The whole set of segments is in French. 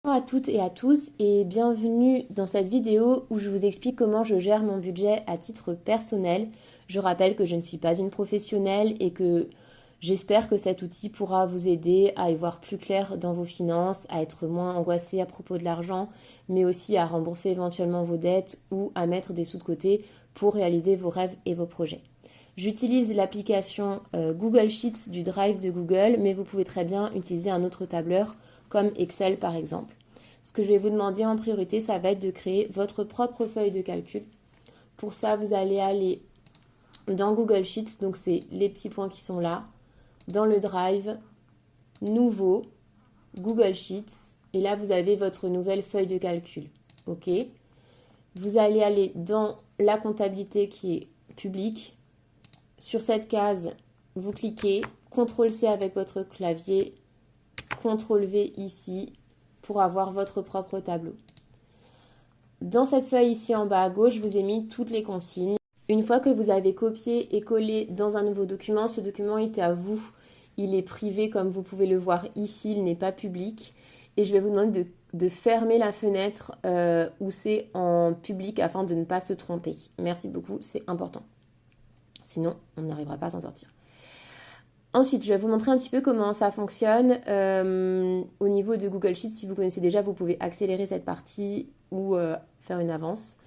Bonjour à toutes et à tous et bienvenue dans cette vidéo où je vous explique comment je gère mon budget à titre personnel. Je rappelle que je ne suis pas une professionnelle et que j'espère que cet outil pourra vous aider à y voir plus clair dans vos finances, à être moins angoissé à propos de l'argent, mais aussi à rembourser éventuellement vos dettes ou à mettre des sous de côté pour réaliser vos rêves et vos projets. J'utilise l'application Google Sheets du Drive de Google, mais vous pouvez très bien utiliser un autre tableur comme Excel par exemple. Ce que je vais vous demander en priorité, ça va être de créer votre propre feuille de calcul. Pour ça, vous allez aller dans Google Sheets, donc c'est les petits points qui sont là, dans le Drive, Nouveau, Google Sheets, et là vous avez votre nouvelle feuille de calcul. OK? Vous allez aller dans la comptabilité qui est publique. Sur cette case, vous cliquez CTRL-C avec votre clavier, CTRL-V ici pour avoir votre propre tableau. Dans cette feuille ici en bas à gauche, je vous ai mis toutes les consignes. Une fois que vous avez copié et collé dans un nouveau document, ce document est à vous. Il est privé comme vous pouvez le voir ici, il n'est pas public. Et je vais vous demander de fermer la fenêtre où c'est en public afin de ne pas se tromper. Merci beaucoup, c'est important. Sinon, on n'arrivera pas à s'en sortir. Ensuite, je vais vous montrer un petit peu comment ça fonctionne au niveau de Google Sheets. Si vous connaissez déjà, vous pouvez accélérer cette partie ou faire une avance.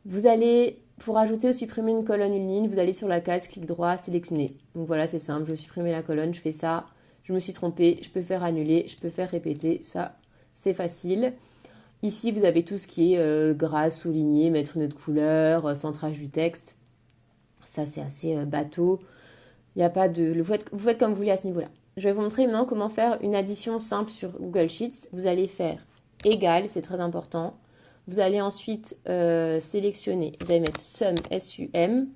Vous allez, pour ajouter ou supprimer une colonne, une ligne, vous allez sur la case, clic droit, sélectionner. Donc voilà, c'est simple, je veux supprimer la colonne, je fais ça. Je me suis trompée, je peux faire annuler, je peux faire répéter, ça, c'est facile. Ici, vous avez tout ce qui est gras, souligné, mettre une autre couleur, centrage du texte. Ça, c'est assez bateau. Il n'y a pas de... Vous faites comme vous voulez à ce niveau-là. Je vais vous montrer maintenant comment faire une addition simple sur Google Sheets. Vous allez faire égal, c'est très important. Vous allez ensuite sélectionner, vous allez mettre sum, S-U-M,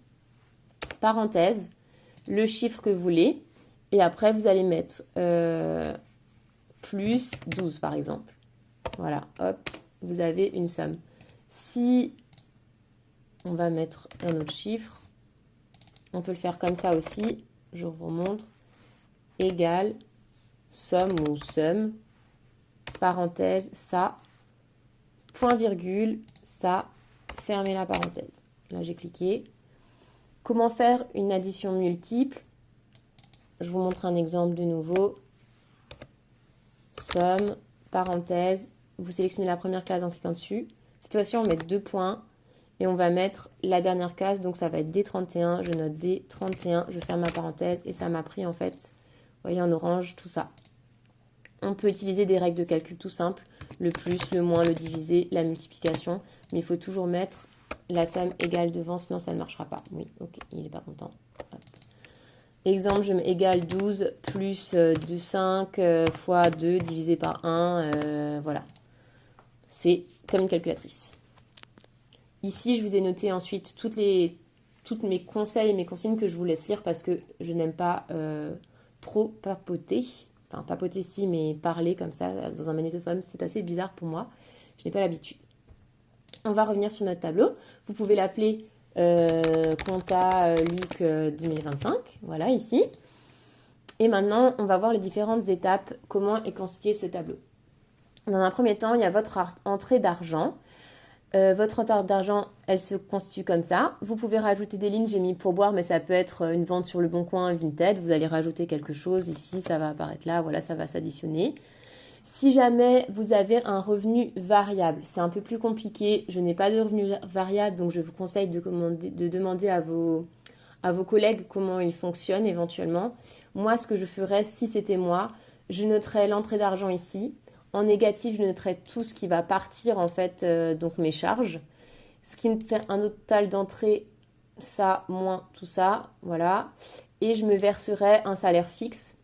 parenthèse, le chiffre que vous voulez. Et après, vous allez mettre plus 12 par exemple. Voilà, hop, vous avez une somme. Si on va mettre un autre chiffre, on peut le faire comme ça aussi. Je vous remontre. Égal, somme ou somme, parenthèse, ça, point virgule, ça, fermez la parenthèse. Là, j'ai cliqué. Comment faire une addition multiple? Je vous montre un exemple de nouveau. Somme, parenthèse, vous sélectionnez la première case en cliquant dessus. Cette fois-ci, on met 2 points et on va mettre la dernière case. Donc, ça va être D31. Je note D31, je ferme ma parenthèse et ça m'a pris en fait, vous voyez en orange, tout ça. On peut utiliser des règles de calcul tout simples, le plus, le moins, le divisé, la multiplication, mais il faut toujours mettre la somme égale devant, sinon ça ne marchera pas. Oui, ok, il n'est pas content. Hop. Exemple, je mets égal 12 plus 5 fois 2 divisé par 1, voilà. C'est comme une calculatrice. Ici, je vous ai noté ensuite toutes mes conseils et mes consignes que je vous laisse lire parce que je n'aime pas trop papoter. Enfin, papoter si, mais parler comme ça dans un magnétophone, c'est assez bizarre pour moi. Je n'ai pas l'habitude. On va revenir sur notre tableau. Vous pouvez l'appeler Compta Luc 2025. Voilà, ici. Et maintenant, on va voir les différentes étapes, comment est constitué ce tableau. Dans un premier temps, il y a votre entrée d'argent. Votre entrée d'argent, elle se constitue comme ça. Vous pouvez rajouter des lignes, j'ai mis pourboire, mais ça peut être une vente sur le bon coin, Vinted. Vous allez rajouter quelque chose ici, ça va apparaître là, voilà, ça va s'additionner. Si jamais vous avez un revenu variable, c'est un peu plus compliqué. Je n'ai pas de revenu variable, donc je vous conseille de demander à vos collègues comment ils fonctionnent éventuellement. Moi, ce que je ferais, si c'était moi, je noterais l'entrée d'argent ici. En négatif, je noterai tout ce qui va partir, en fait, donc mes charges. Ce qui me fait un total d'entrée, ça, moins tout ça, voilà. Et je me verserai un salaire fixe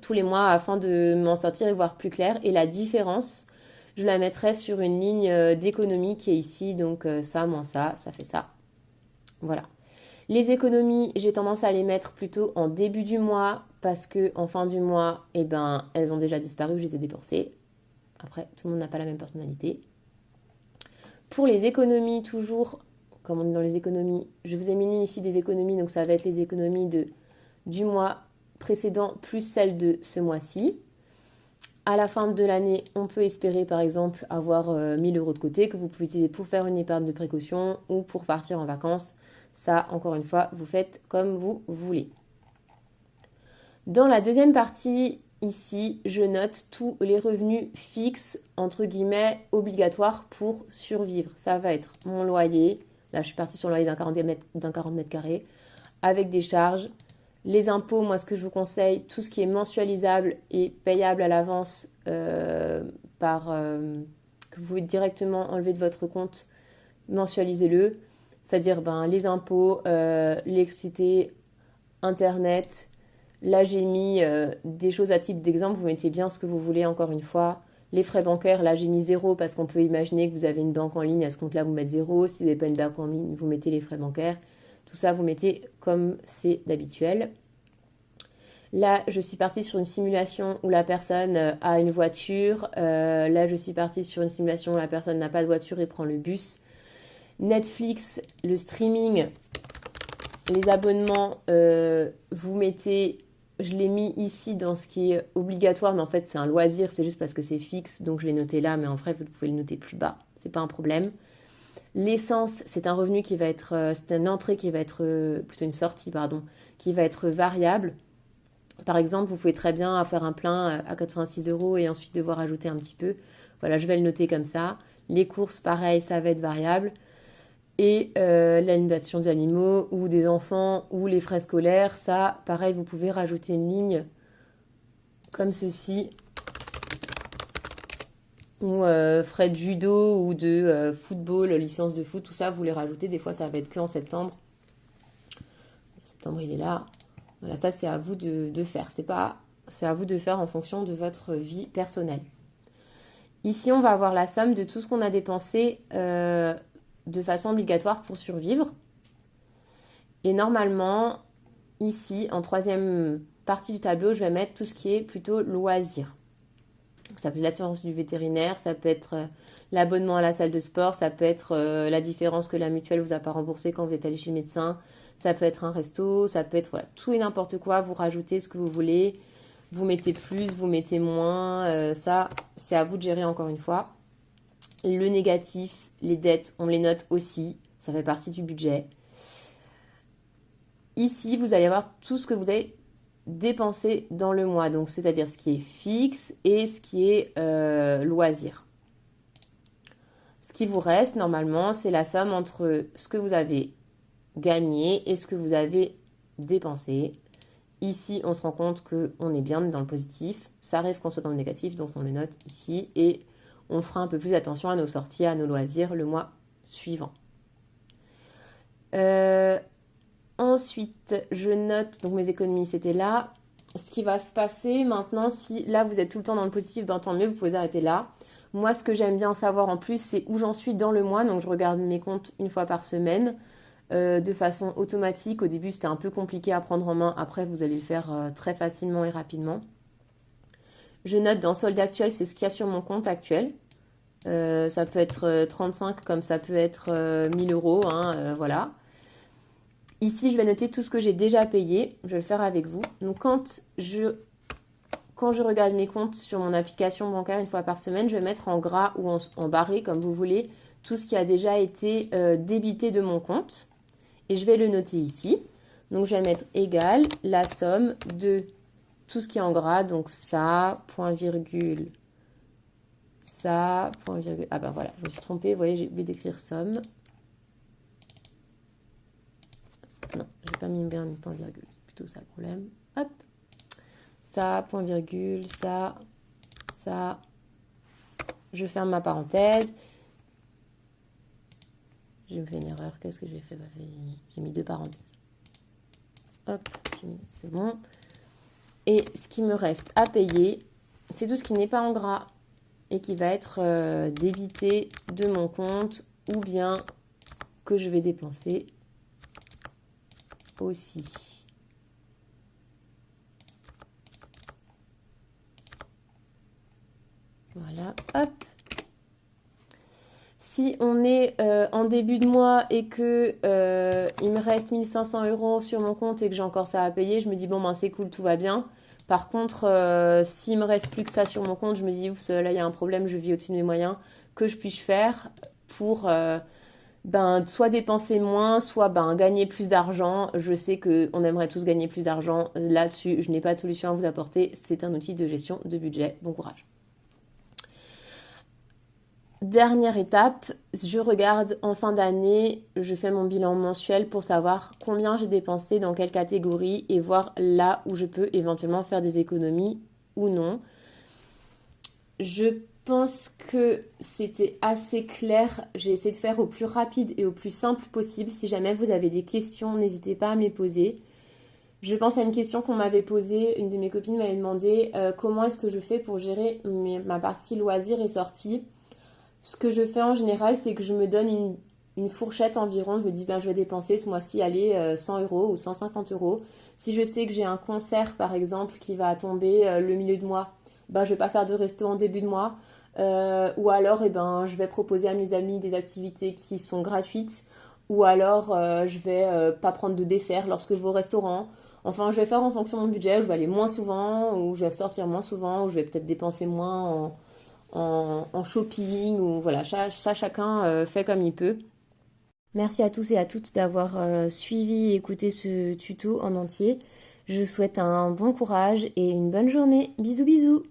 tous les mois afin de m'en sortir et voir plus clair. Et la différence, je la mettrai sur une ligne d'économie qui est ici. Donc ça, moins ça fait ça. Voilà. Les économies, j'ai tendance à les mettre plutôt en début du mois parce que en fin du mois, eh ben, elles ont déjà disparu, je les ai dépensées. Après, tout le monde n'a pas la même personnalité. Pour les économies, toujours, comme on est dans les économies, je vous ai mis ici des économies, donc ça va être les économies du mois précédent plus celles de ce mois-ci. À la fin de l'année, on peut espérer par exemple avoir 1000 euros de côté que vous pouvez utiliser pour faire une épargne de précaution ou pour partir en vacances. Ça, encore une fois, vous faites comme vous voulez. Dans la deuxième partie, ici, je note tous les revenus fixes, entre guillemets, obligatoires pour survivre. Ça va être mon loyer. Là, je suis partie sur le loyer d'un 40 mètres carrés avec des charges. Les impôts, moi, ce que je vous conseille, tout ce qui est mensualisable et payable à l'avance que vous pouvez directement enlever de votre compte, mensualisez-le. C'est-à-dire les impôts, l'électricité, Internet. Là, j'ai mis des choses à type d'exemple. Vous mettez bien ce que vous voulez, encore une fois. Les frais bancaires, là, j'ai mis 0 parce qu'on peut imaginer que vous avez une banque en ligne. À ce compte-là, vous mettez 0. Si vous n'avez pas une banque en ligne, vous mettez les frais bancaires. Tout ça, vous mettez comme c'est d'habituel. Là, je suis partie sur une simulation où la personne a une voiture. Là, je suis partie sur une simulation où la personne n'a pas de voiture et prend le bus. Netflix, le streaming, les abonnements, vous mettez... Je l'ai mis ici dans ce qui est obligatoire, mais en fait, c'est un loisir. C'est juste parce que c'est fixe, donc je l'ai noté là. Mais en vrai, vous pouvez le noter plus bas. C'est pas un problème. L'essence, c'est un revenu qui va être... c'est une entrée qui va être... plutôt une sortie, pardon, qui va être variable. Par exemple, vous pouvez très bien faire un plein à 86 € et ensuite devoir ajouter un petit peu. Voilà, je vais le noter comme ça. Les courses, pareil, ça va être variable. Et l'alimentation des animaux ou des enfants ou les frais scolaires, ça, pareil, vous pouvez rajouter une ligne comme ceci. Ou frais de judo ou de football, licence de foot, tout ça, vous les rajoutez. Des fois, ça va être que en septembre. Septembre, il est là. Voilà, ça, c'est à vous de faire. C'est à vous de faire en fonction de votre vie personnelle. Ici, on va avoir la somme de tout ce qu'on a dépensé de façon obligatoire pour survivre. Et normalement, ici, en troisième partie du tableau, je vais mettre tout ce qui est plutôt loisir. Ça peut être l'assurance du vétérinaire, ça peut être l'abonnement à la salle de sport, ça peut être la différence que la mutuelle vous a pas remboursée quand vous êtes allé chez le médecin, ça peut être un resto, ça peut être tout et n'importe quoi, vous rajoutez ce que vous voulez, vous mettez plus, vous mettez moins, ça c'est à vous de gérer encore une fois. Le négatif, les dettes, on les note aussi, ça fait partie du budget. Ici, vous allez avoir tout ce que vous avez dépensé dans le mois, donc c'est-à-dire ce qui est fixe et ce qui est loisir. Ce qui vous reste normalement, c'est la somme entre ce que vous avez gagné et ce que vous avez dépensé. Ici, on se rend compte qu'on est bien dans le positif. Ça arrive qu'on soit dans le négatif, donc on le note ici et on fera un peu plus attention à nos sorties, à nos loisirs le mois suivant. Ensuite, je note, donc mes économies, c'était là. Ce qui va se passer maintenant, si là, vous êtes tout le temps dans le positif, ben, tant mieux, vous pouvez arrêter là. Moi, ce que j'aime bien savoir en plus, c'est où j'en suis dans le mois. Donc, je regarde mes comptes une fois par semaine de façon automatique. Au début, c'était un peu compliqué à prendre en main. Après, vous allez le faire très facilement et rapidement. Je note dans solde actuel, c'est ce qu'il y a sur mon compte actuel. Ça peut être 35 comme ça peut être 1000 €, hein, voilà. Ici, je vais noter tout ce que j'ai déjà payé. Je vais le faire avec vous. Donc, quand je regarde mes comptes sur mon application bancaire une fois par semaine, je vais mettre en gras ou en barré, comme vous voulez, tout ce qui a déjà été débité de mon compte. Et je vais le noter ici. Donc, je vais mettre égal la somme de tout ce qui est en gras. Donc, ça, point virgule, ça, point virgule. Ah ben voilà, je me suis trompée. Vous voyez, j'ai oublié d'écrire somme. Non, j'ai pas mis bien une point virgule. C'est plutôt ça le problème. Hop. Ça, point virgule, ça. Je ferme ma parenthèse. J'ai fait une erreur. Qu'est-ce que j'ai fait? J'ai mis deux parenthèses. Hop, c'est bon. Et ce qui me reste à payer, c'est tout ce qui n'est pas en gras et qui va être débité de mon compte ou bien que je vais dépenser aussi. Voilà, hop. Si on est en début de mois et que il me reste 1500 € sur mon compte et que j'ai encore ça à payer, je me dis bon ben c'est cool, tout va bien. Par contre, s'il me reste plus que ça sur mon compte, je me dis, oups, là, il y a un problème, je vis au-dessus de mes moyens, que je puis faire pour soit dépenser moins, soit gagner plus d'argent. Je sais qu'on aimerait tous gagner plus d'argent. Là-dessus, je n'ai pas de solution à vous apporter. C'est un outil de gestion de budget. Bon courage. Dernière étape, je regarde en fin d'année, je fais mon bilan mensuel pour savoir combien j'ai dépensé dans quelle catégorie et voir là où je peux éventuellement faire des économies ou non. Je pense que c'était assez clair. J'ai essayé de faire au plus rapide et au plus simple possible. Si jamais vous avez des questions, n'hésitez pas à me les poser. Je pense à une question qu'on m'avait posée. Une de mes copines m'avait demandé comment est-ce que je fais pour gérer ma partie loisirs et sorties. Ce que je fais en général, c'est que je me donne une fourchette environ. Je me dis, je vais dépenser ce mois-ci, 100 € ou 150 €. Si je sais que j'ai un concert, par exemple, qui va tomber le milieu de mois, je ne vais pas faire de resto en début de mois. Ou alors, je vais proposer à mes amis des activités qui sont gratuites. Ou alors, je vais pas prendre de dessert lorsque je vais au restaurant. Enfin, je vais faire en fonction de mon budget. Je vais aller moins souvent, ou je vais sortir moins souvent, ou je vais peut-être dépenser moins en shopping. Ou voilà, ça chacun fait comme il peut. Merci à tous et à toutes d'avoir suivi et écouté ce tuto en entier. Je vous souhaite un bon courage et une bonne journée. Bisous bisous.